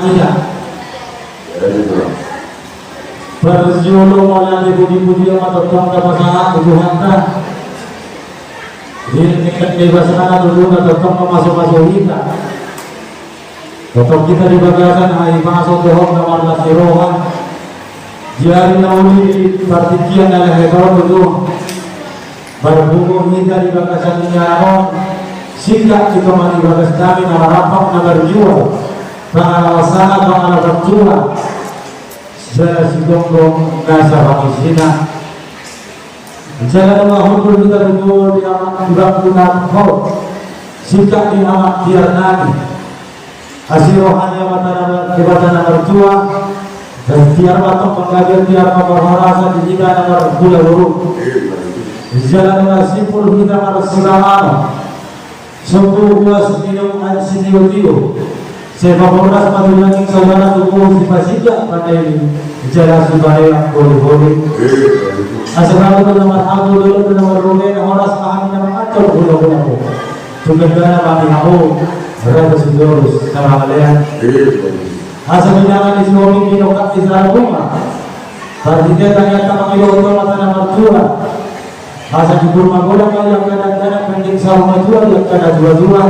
Tidak. Berjulu mulai dipuji-puji sama Tuhan kepasangan Tuhan kan. Ini kebebasan dulu atau Tuhan masuk-masuk kita. Tetap kita dibagasan hai masuk Tuhan nomor nasirohan. Jari nauli partikian adalah hekor itu. Berhubung kita dibagasan nyaron. Sikap kita mari bagas kami nama rapat nama berjuang. Pengawasan pengawasan berjuang. Saya sidong nasa pangisina. Jangan menghubung kita dulu di amat dibantukan kau. Sikap di amat biar nabi. Hasil rohani mata nama berjuang. Dan tiar batok pengkajian tiar memperhorasa di jika nama gula buruk. Jalan nasibul kita harus selama. Sungguh puas minum air sinio-tio. Saya favorasi madulangi saudara tubuh si pasida pada ini jalan supaya yang boleh-boleh. Asal itu nomor aku dulu nomor rumah horas paham nama acor gula-gula aku. Sumbernya kami aku berada sejurus sama kalian. Asal jangan disuami kinokat Israel rumah. Partinya tanya tak kilo itu mata nomor 2. Asal di rumah gula yang kadang-kadang pending sama jual yang kadang dua-dua.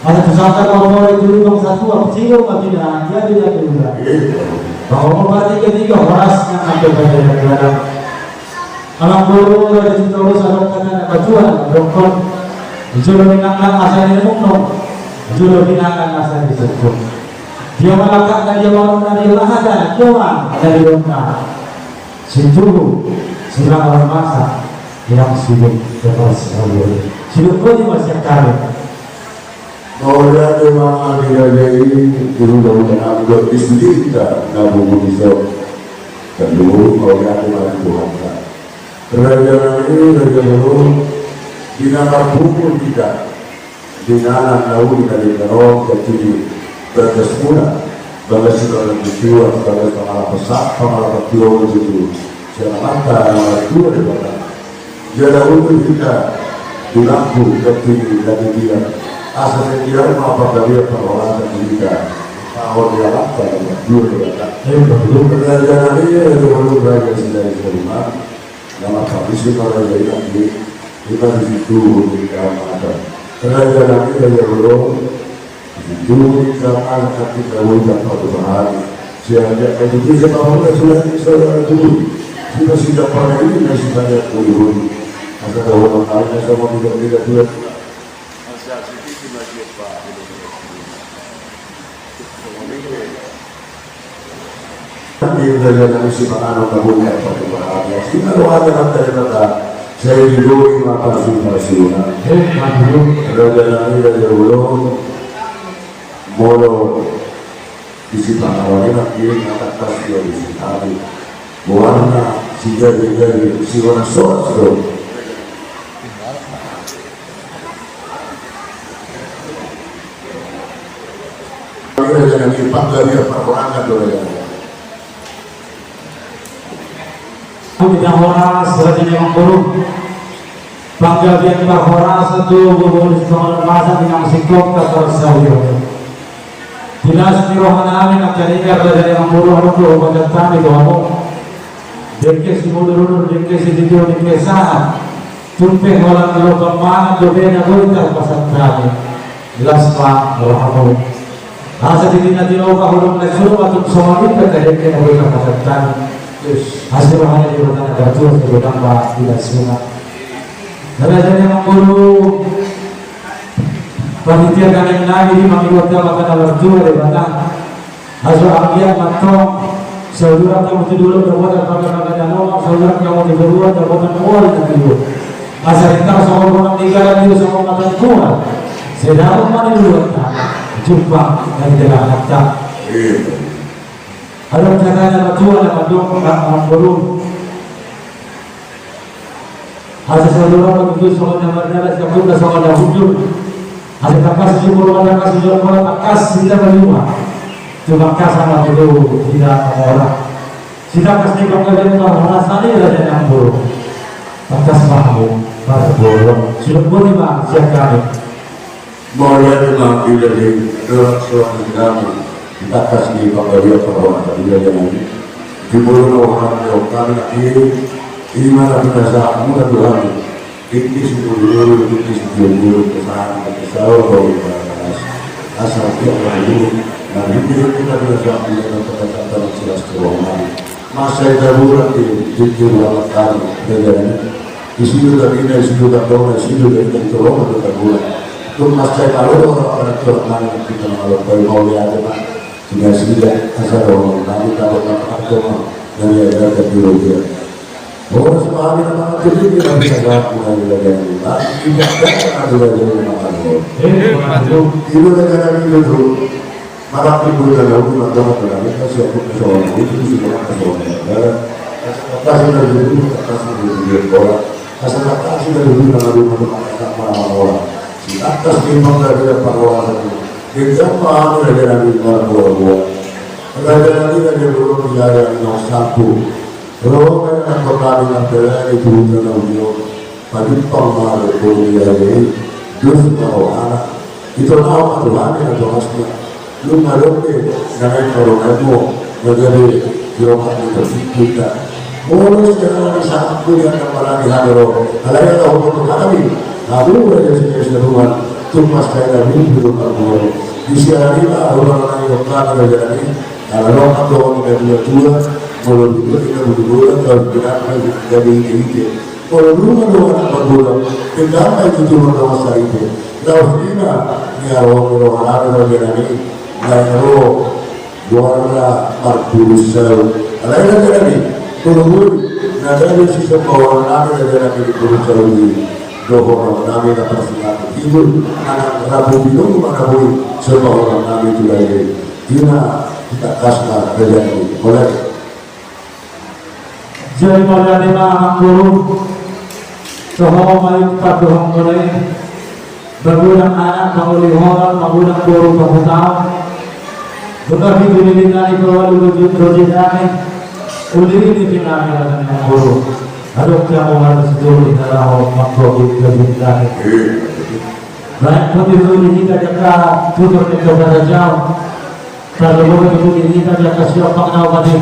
Ada pesantren orang itu bang satu kecil matinya dia tidak juga. Bahwa berarti ketiga horas yang ada pada negara. Alam guru ada di terus ada kata kajuan dokter. Juru binangan asal ini mukno. Juru binangan asal di situ. Dia melakukan dia bangun dari lahada, doang dari rumah. Sejuru sedang orang masa yang sibuk terus oleh sibuk kau di masyarakat. Maulah memang ada ini mudah-mudahan agak diselita nabung bisa kedua maulah memang Tuhan kerajaan ini kerajaan dinamar pukul tidak dinamar naudi dari nerok kecil bagas mula bagas segala peristiwa bagas pengalah pesak pengalah peristiwa itu selamatan dua daripada jalan untuk kita dilampu kecil dari dia asal dia apa dari perolahan kita tahun dia lakukan dua daripada kerajaan ini dulu berada di rumah nama habis kalau dari nanti kita di situ di kamar kerajaan ini dari dulu di situ kita angkat kita udah pada bahari sehingga itu kita bangun sudah dulu kita sudah pada ini masih banyak dulu masa orang lainnya sama tidak dulu Ini adalah misi makanan kabunya pada bahagia. Sehingga doa dalam daripada saya dulu makan sunnah. Adalah ini dari dulu molo isi pengawalnya nanti akan pasti di sini. Warna sehingga dari si warna sos dong. Ini adalah panggilan dia perbuatan doa. Tidak horas, berarti memang buruk. Bangga dia tidak horas itu berbuat setengah masa dengan sikap kata saya. Tidak setirohan amin nak cari kerja dari yang buruk itu pada kami doamu. Dekes dulu dekes itu dekes sah. Tumpe orang kalau kemana dobenya goita pasal kami. Jelas pak rohamu. Asa di nanti lo kahulung lesu atau semua itu dekes goita pasal kami. Hasil hanya di kota Negara sebutkan Pak tidak semua. Kerajaan yang guru panitia kami lagi di Mangkota maka nomor 2 di Batang. Hasil ambiak matong saudara kamu dulu berbuat apa nama saudara kamu berbuat jabatan awal dan itu. Asal kita sama orang tinggal itu sama mata tua. Sedang mana dulu jumpa dari dalam kata. Ada caranya betul ada dong orang baru. Ada saudara begitu soal nama darah siapa dah soal dah hujur. Ada kakas jumur ada kakas jumur ada kakas tidak berjumpa. Cuma kakas sama dulu tidak orang. Tidak pasti bangga dengan orang asli ada yang baru. Kakas mahu baru sudah boleh bang siap kami. Maulah memang dari dalam suatu agama. kita kasih pemberian perhormatan dia yang di bulan orang yang kami ini mana kita sahamu dan Tuhan ini dulu kesalahan kalau asal dia dulu nah ini kita bisa melihat kata-kata jelas keuangan masa darurat di ruang kami dan di situ tadi di situ tak tahu di situ dari tolong atau bulan itu masa kalau orang Tuhan kita kalau mau lihat tidak sih asal orang kami kalau agama dan ya ada biologi orang sepahami nama itu kita bisa lakukan belajar tidak ada belajar nama itu negara itu malah ibu dan ibu agama terlalu siapa kesoalan itu sudah kesoalan kasih dari dulu kasih dari orang kasih dari dulu dari orang atas memang dari orang kita paham dari orang Raja dari dulu biaya yang satu kalau kan pertandingan bela itu bukan audio bagi pemain bola ini terus kalau anak itu nama Tuhan yang termasuk lu maluke dengan corona itu menjadi kirokan itu kita boleh jangan disambut yang kepala di hadro alaya tahu untuk kami lalu ada sesuatu tumas kayak ini belum tahu di sini orang yang kan ada ini kalau orang tua kita tua kalau kita berdua kalau kita jadi ini kalau rumah orang berdua kenapa itu cuma masa itu kalau kita ya orang ada ini lalu warna marpurusau alai lagi turun nadari sisa orang ada lagi di purusau ini dohor nami dapat siapa itu anak rabu bingung mana boleh semua orang nami itu lagi kita kasih kerjaan boleh jadi pada lima anak guru sohong mayu paduhong mulai berbulan anak menguli orang menggunakan guru pahutang bukan hidup ini dari bawah dulu rojinane uli ini finalnya dengan guru aduk yang mengalami sejauh di dalam makhluk rojinane baik putih ini kita jaga tutur kepada jauh kalau begitu ini kita jaga siapa kenal tadi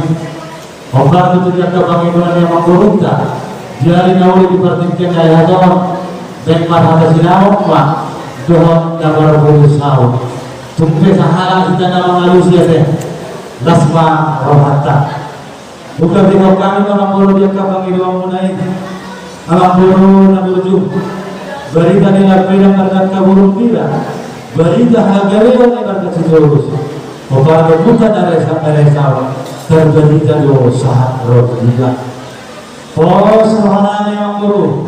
obat itu jaga bagaimana yang mengurungkan jari nauli dipertimbangkan ayah Tuhan dan pada sinawak mak Tuhan dapat berusaha tumpe sahala kita nama manusia teh lasma rohata bukan tinggal kami orang buru dia kami doang munai alam buru na buju berita nila pedang berkat kaburu bila berita hagare yang berkat sejurus obat bukan dari sahabat terberita do sahat roh bila oh sahana yang buru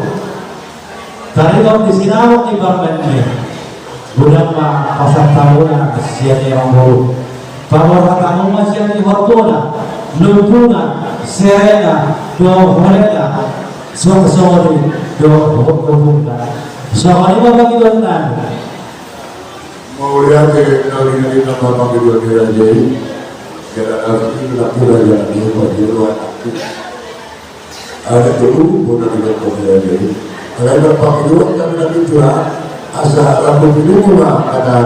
tadi kau di sinawak di bangkane bulan ma pasar tahuna siapa yang baru bahwa kamu masih di hortona nutuna serena do horena sore do hokokunda sama ini bagi donan mau lihat dari nama bagi dua kira jadi kira itu nak pura jadi bagi dua ada dulu bukan juga kira jadi kalau bagi dua kami nanti curah asal lampu itu mah ada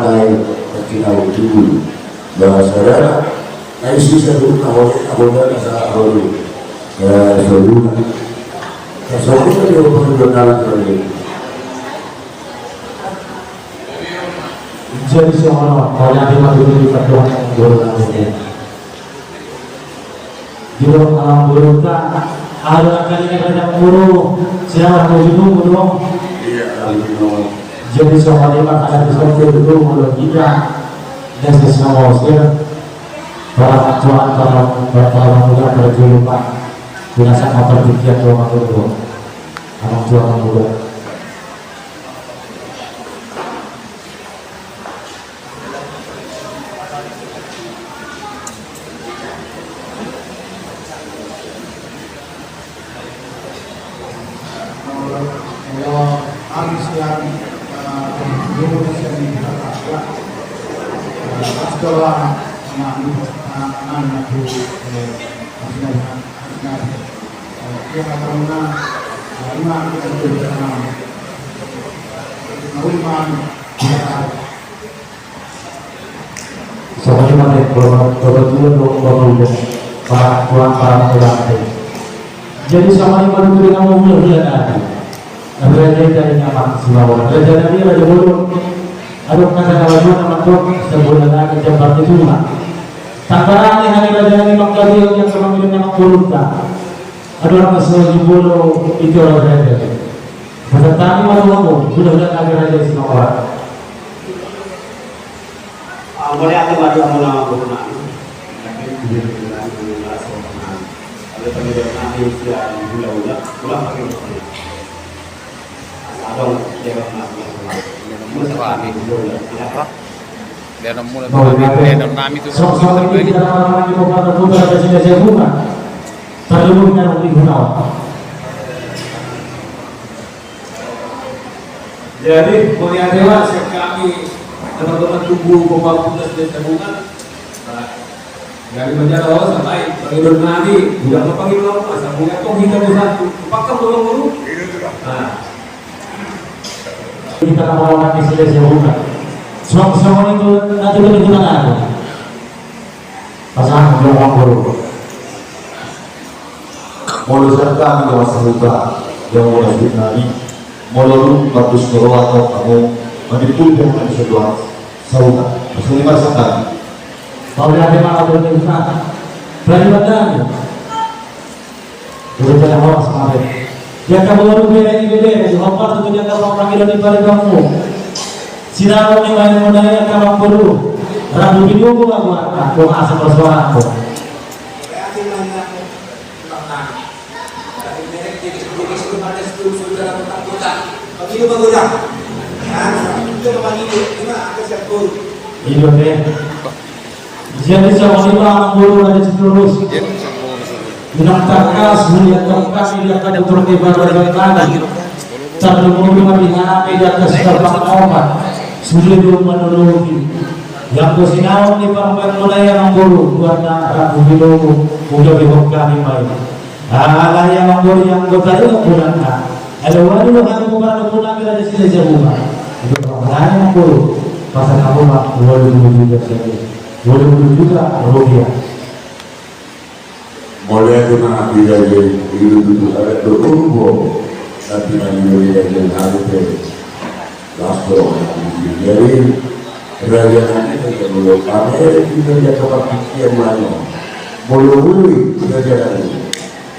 terkina dulu bahasa nah isi satu tahun abang asal dulu dulu soalnya dia berjalan lagi jadi seorang orang yang maju di perjuangan guru nanti di dalam alam guru tak ada kali yang guru siapa guru iya jadi soal lima akan disortir dulu mulai kita dan sesama wasir para tuan para muda berjulukan binasan motor tiga tuan muda anak tuan muda Soalnya kebetulan udah para tuan para pengantin. Jadi sama ini baru kita mau mulai lagi. Raja dari nama Sulawesi, Raja dari Raja Bulu. Aduh kata kawan nama tuan sebulan lagi jam itu mah. Takaran hari Raja ini makhluk yang kami nama Bulu tak. Aduh orang Sulawesi Bulu itu Raja. Masa tadi malu sudah lagi Raja Sulawesi. Boleh ada baju nama Bulu nak. Ada pengirian nanti sudah bulan pakai ada yang nami itu sama-sama kita orang-orang di kota Putra Presiden saya bunga terlalu benar di Gunau. Jadi mulia dewa kami teman-teman tubuh Bapak Putra Presiden Bunga dari Banjar Lawas sampai penghidup nadi budak panggil lawas sampai tong hingga ke satu pakai belum Kita melawan Presiden saya bunga. Semua itu nanti kita gunakan. Pasangan orang baru. Mulu serta di masa muda yang mulai dinari, mulu bagus keluar atau kamu manipulkan dengan sebuah saudara. Maksudnya masakan. Kalau ada malah berkata, berani badan. Sudah jalan orang semarin. Dia kamu baru beda, lompat untuk dia kamu panggilan di balik kamu. Sinar ni main modalnya kamu perlu. Rabu video gua aku asal bersuara aku. Itu deh. Jadi sama lima anak guru ada terus. Minang karkas, melihat karkas, melihat ada turun di badan lagi. Terlalu mati hati dan keselamatan obat. Sulit menologi. Yang kesinawan di perempuan mulai yang guru buat Rabu video udah dibuka di bayi. Ala yang guru yang bertanya pulang. Ada wali lo kan bukan pulang kita di sini semua. Itu perempuan yang guru. Pasal kamu mah boleh juga saja. Boleh juga rupiah. Mulai dengan biaya itu ada berumur, tapi nanti biaya harus langsung. Jadi kerajaan ini belum kami kita dapat pikir mana, melalui kerajaan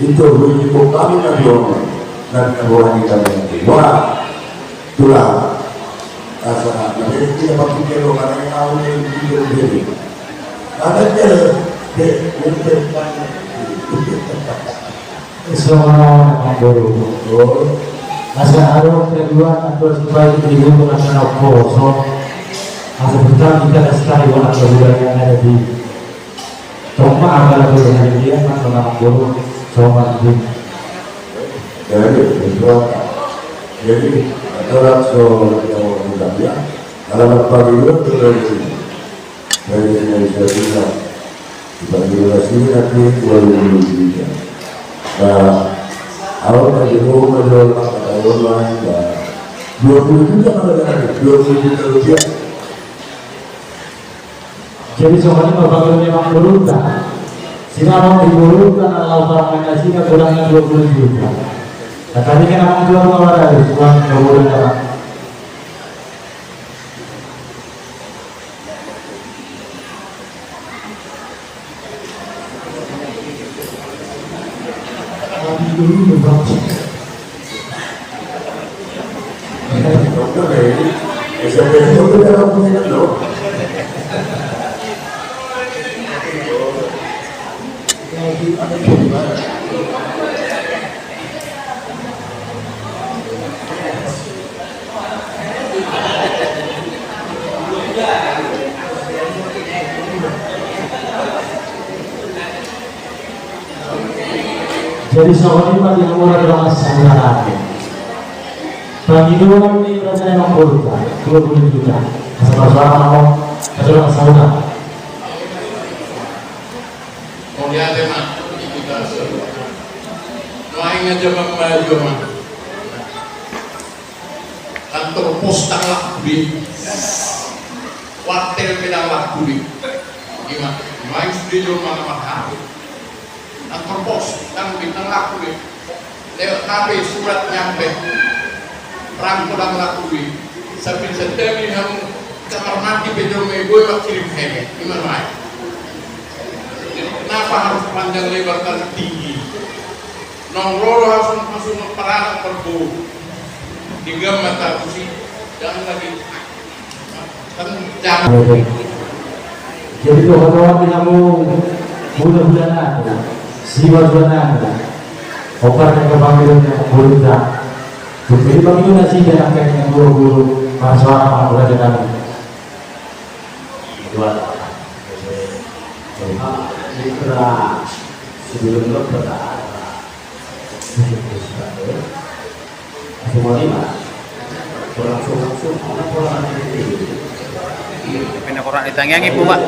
itu begitu kami nanti orang kita nanti. Wah, itulah asal nanti kita dapat pikir orang yang tahu ini begini. Ada mungkin Semua orang baru. Asa ada kedua atau supaya kita menggunakan opo. Asa kita sekali orang budaya yang ada di Tompa adalah budaya dia kan orang baru sobat di. Jadi orang yang budaya dalam pagi itu dari Indonesia dibagi sini nanti 2023. Nah, awal dari rumah jual tahun lain, 20 juta ada lagi, 20 juta rupiah. Jadi soalnya bapak memang berubah. Sehingga mau diburukkan kalau orang mengasihkan kurangnya 20 juta. Nah, tadi kan abang jual mawar dari uang kemudian jadi soalnya yang orang adalah saudara. Penghidupan ini rasanya memang 20 juta. Asal-asalan mau adalah saudara. Mau lihat ya mak, kita main aja mak baju mak. Kantor pos tak laku di, hotel pedang laku di. Gimana? Main studio mana mahal? Ang propose, ang bintang laku ni. Lewat HP surat nyampe. Perang pulang laku ni. Sampai setemi yang kamar mandi bejo gue waktu kirim hebe. Gimana main? Kenapa harus panjang lebar dan tinggi? Nongrolo harus masuk perang perbu. Tiga mata kusi, jangan lagi. Kan jangan. Jadi kawan-kawan kamu mudah-mudahan siwa-siwanan obat yang kepanggilan yang berusaha jadi panggilan nasi dan akan yang guru-guru mahasiswa panggilan kami Mitra sebelum lo berada semua lima berlangsung orang orang ini Pinakuran ditangiangi po ba?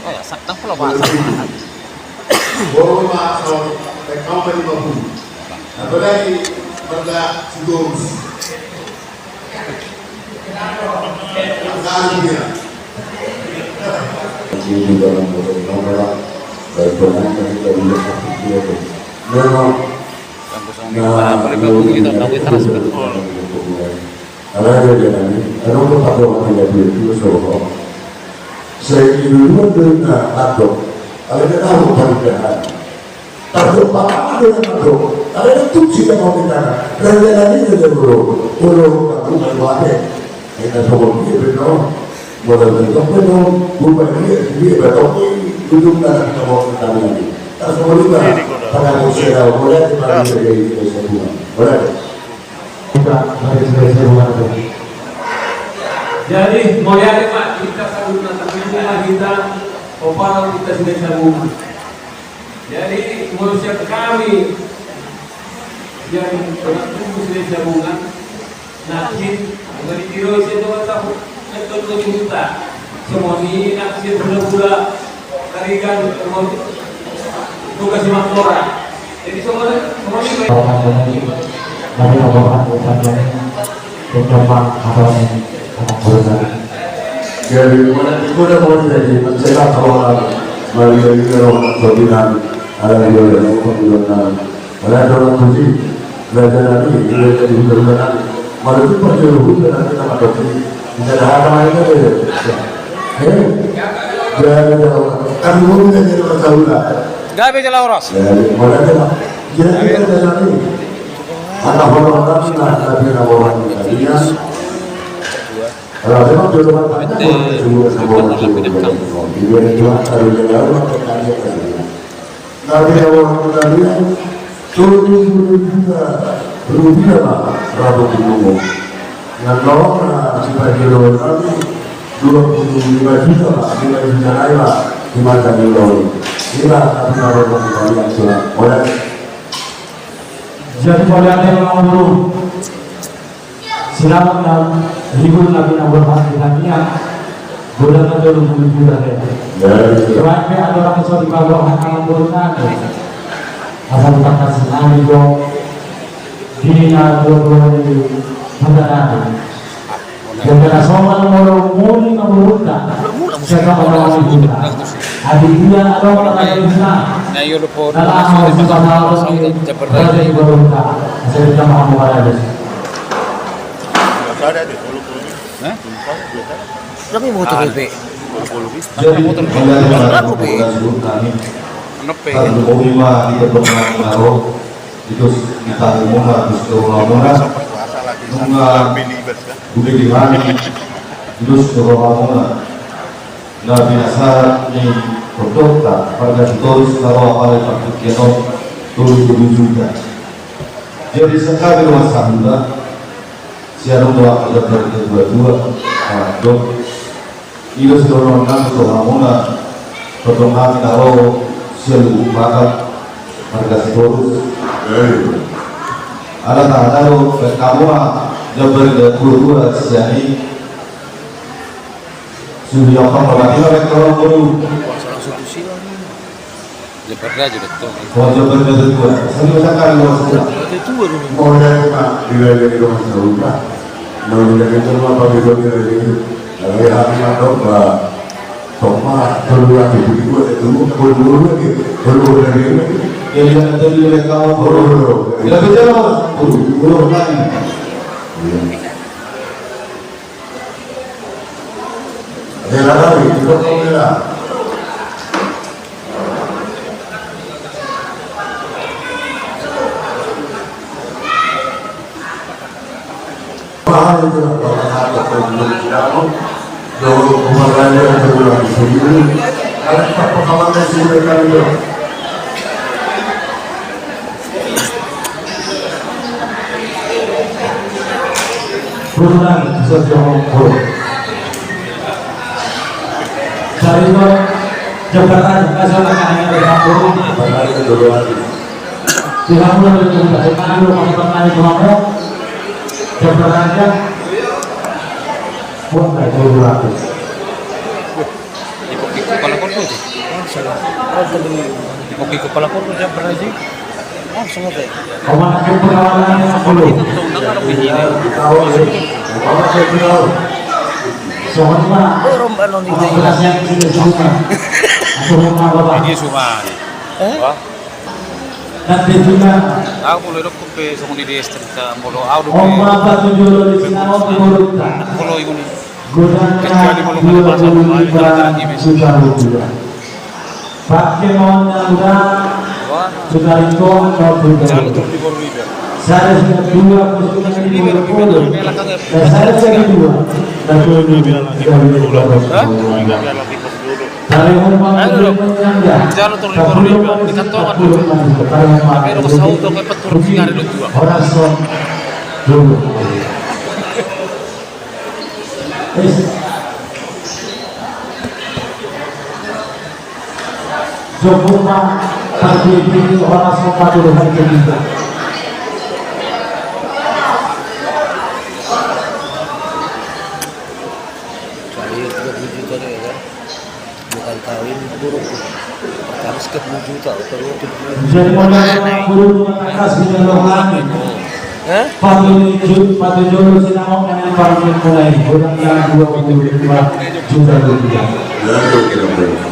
Oh ya, sakta pula bahasa. Kau beri bahu, apalagi pada sigurus. Ini dalam beberapa dari penanganan kita boleh dia tu. Memang. Ada jalan ini, ada orang tak tahu apa dia itu soal. Saya dulu dengan takut, ada tahu perbedaan. Takut apa dengan takut? Ada itu kita mau kita. Kerajaan ini ada bro, aku berbuat. Kita semua dia benar. Modal bentuk benar. Bukan dia betul. Duduk dalam kita mau kita lagi. Tak semua juga. Pada usia boleh kita jadi semua. Boleh. kita dari rumah itu. Jadi mulia Pak, kita sambut nantinya kita opal kita sudah sambung. Jadi manusia kami yang bertumbuh sudah sambungan nakit dari kiro itu tahu itu kita semua ini nakit bulan-bulan karigan tugas makmura. Jadi semua ini Kami membawa ucapan ucapan atau anak berusaha. Jadi mana itu dah mau jadi mencetak orang bagi orang berbinan ada yang berbinan ada orang kunci belajar lagi dia jadi berbinan malah itu perjalanan dan kita makan tidak ada apa lagi jadi kan mungkin jadi masalah. Gabi jala oras. Jadi mana jadi kita jadi anak orang kami nabi orang ini kalau memang jodoh banyak semua semua dia itu harus jalan nabi orang tadi turun juga berubah lah rabu minggu nggak supaya jodoh kami 25 juta lah 5 juta naira di mata jodoh inilah nabi orang kami yang sudah oleh. Jadi kalian yang mau silakan dan libur lagi nak berhati hatinya boleh saja lebih mudah ya. Selain ada orang yang di bawah akan berusaha, asal kita kasih nami dong, dina dua di mana dan karena semua orang muli memurutkan, siapa orang itu Adiknya ada orang yang bisa. Ngayon po Dalam hal kita harus berada di bawah. Saya tidak mau berada. Berapa mau tuh pe? Jadi motor kami kalau lima di pertemuan baru itu kita umumkan terus ke rumah udah di mana terus ke rumah na binasa ni produkta pada terus kalau apa yang kita terus juga. Jadi sekali rumah sahunda siapa doa ada berdua dok itu sedorong nang sohamuna pertama naro selu maka harga terus Allah tahu kamu jabar ke guru sejani sudah apa lagi kalau guru Salah satu sih lah. Jabar aja betul. mau jabar ke guru saya kali sudah Itu baru Mulai Pak di rumah saudara, mulai dari rumah Pak dari hari atau Pak Toma dulu lagi begitu dulu lagi jadi yang tadi oleh kamu guru tidak bicara guru lagi Ada lagi itu kalau Mahal itu orang satu belum jauh, jauh kemarin yang terbulan sendiri. Ada pengalaman sih mereka itu. Bulan sejauh puluh. Dari itu Jakarta nasional hanya ada 40. Padahal itu dulu lagi. Tidak mulai dari mana masih pernah di kelompok. Jakarta buat kayak 200. Ipoki kepala korpo itu. Ipoki kepala korpo Jabar aja. Langsung aja. Komandan perlawanan 10. Undang ada begini. Tahu sih. Kalau saya tahu. Soalnya orang beras yang sudah semua. Aku rumah bapak. Ini semua. Nanti juga Aku mulai rokok pe sama di desa cerita mulu. Aku Om Bapak tujuh di sini mau diurut. mulu ini. Godanya 25 juta rupiah. Pakai maunya udah sudah itu mau Jalan juga. tuh di bawah ribu. Saya sudah dua kesukaan di bawah dan saya sudah dua. Dan dari rumah Jalan tuh di bawah ribu. Di kantongan dulu. Tapi aku sahur tuh kayak petur dari lu dua. orang son dulu. Jogja pagi ini orang son dulu hari ketiga. Kali 30 juta deh kan, bukan kawin buruk, harus ke 10 juta terus. Jadi modal guru atas di dalam langit. Patu jolo sinamong kami parang mulai kurang yang 25 juta rupiah. Lalu kira-kira.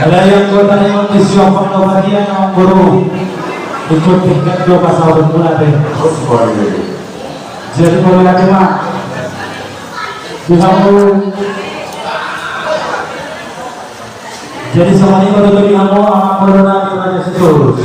Ada yang kota yang disiapkan bagian yang guru ikut tingkat 2 pasal bermula deh. Terus bagaimana itu? Jadi mulai lagi mak jadi sama ini baru tadi kamu anak corona di Raja Setul.